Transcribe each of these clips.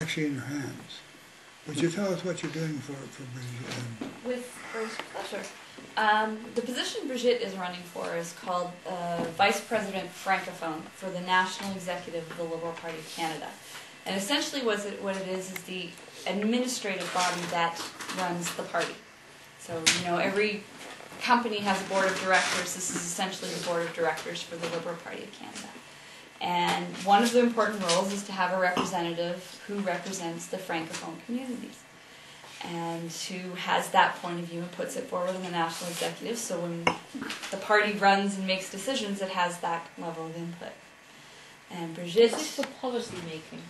Actually in your hands. Would you tell us what you're doing for Brigitte? With great pleasure. The position Brigitte is running for is called Vice President Francophone for the National Executive of the Liberal Party of Canada. And essentially what it is the administrative body that runs the party. So, you know, every company has a board of directors. This is essentially the board of directors for the Liberal Party of Canada. And one of the important roles is to have a representative who represents the Francophone communities and who has that point of view and puts it forward in the national executive, so when the party runs and makes decisions, it has that level of input. And Brigitte... Is this for policy making?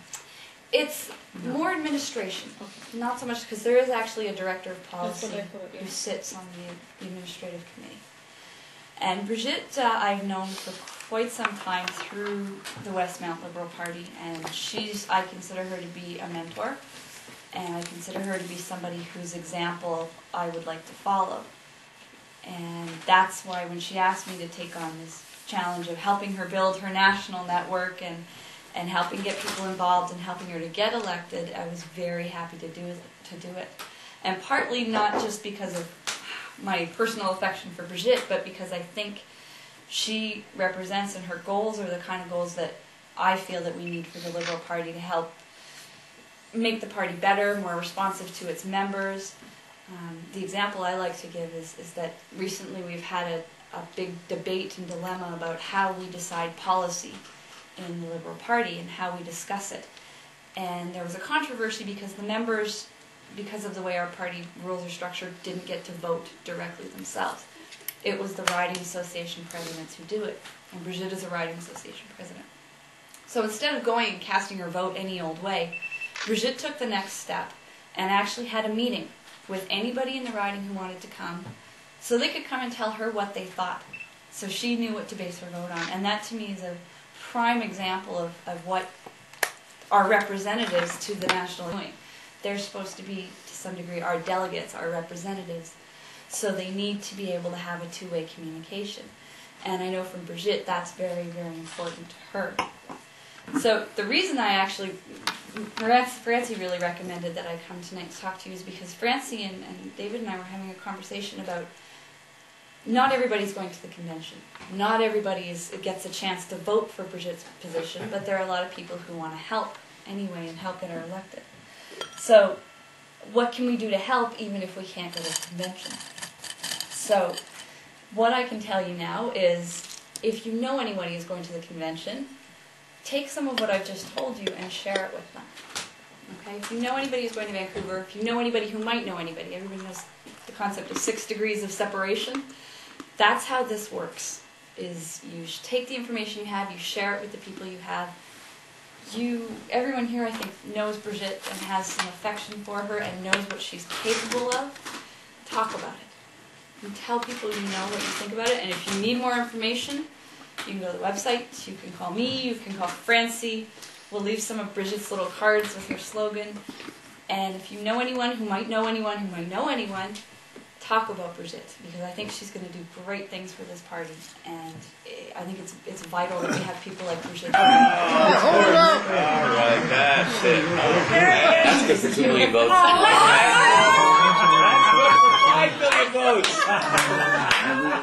It's more administration, not so much, because there is actually a director of policy who sits on the administrative committee. And Brigitte I've known for quite some time through the Westmount Liberal Party, and I consider her to be a mentor, and I consider her to be somebody whose example I would like to follow. And that's why when she asked me to take on this challenge of helping her build her national network and helping get people involved and helping her to get elected, I was very happy to do it. And partly not just because of my personal affection for Brigitte, but because I think she represents, and her goals are the kind of goals that I feel that we need for the Liberal Party to help make the party better, more responsive to its members. The example I like to give is that recently we've had a big debate and dilemma about how we decide policy in the Liberal Party and how we discuss it. And there was a controversy because the members, because of the way our party rules are structured, didn't get to vote directly themselves. It was the riding association presidents who do it, and Brigitte is a riding association president. So instead of going and casting her vote any old way, Brigitte took the next step and actually had a meeting with anybody in the riding who wanted to come, so they could come and tell her what they thought, so she knew what to base her vote on. And that to me is a prime example of what our representatives to the national are doing. They're supposed to be, to some degree, our delegates, our representatives, so they need to be able to have a two-way communication. And I know from Brigitte that's very, very important to her. So the reason I actually, Francie really recommended that I come tonight to talk to you is because Francie and David and I were having a conversation about not everybody's going to the convention. Not everybody gets a chance to vote for Brigitte's position, but there are a lot of people who want to help anyway and help get her elected. So what can we do to help even if we can't go to the convention? So what I can tell you now is if you know anybody who's going to the convention, take some of what I've just told you and share it with them. Okay? If you know anybody who's going to Vancouver, if you know anybody who might know anybody, everybody knows the concept of 6 degrees of separation. That's how this works, is you take the information you have, you share it with the people you have. Everyone here, I think, knows Brigitte and has some affection for her and knows what she's capable of. Talk about it. And tell people you know what you think about it. And if you need more information, you can go to the website, you can call me, you can call Francie. We'll leave some of Brigitte's little cards with her slogan. And if you know anyone who might know anyone who might know anyone, talk about Brigitte, because I think she's going to do great things for this party, and I think it's vital that we have people like Brigitte. All right, that's it. That's good for 2 million votes. That's good for 5 million votes.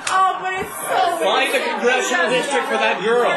Oh, but it's so Find a congressional district for that girl.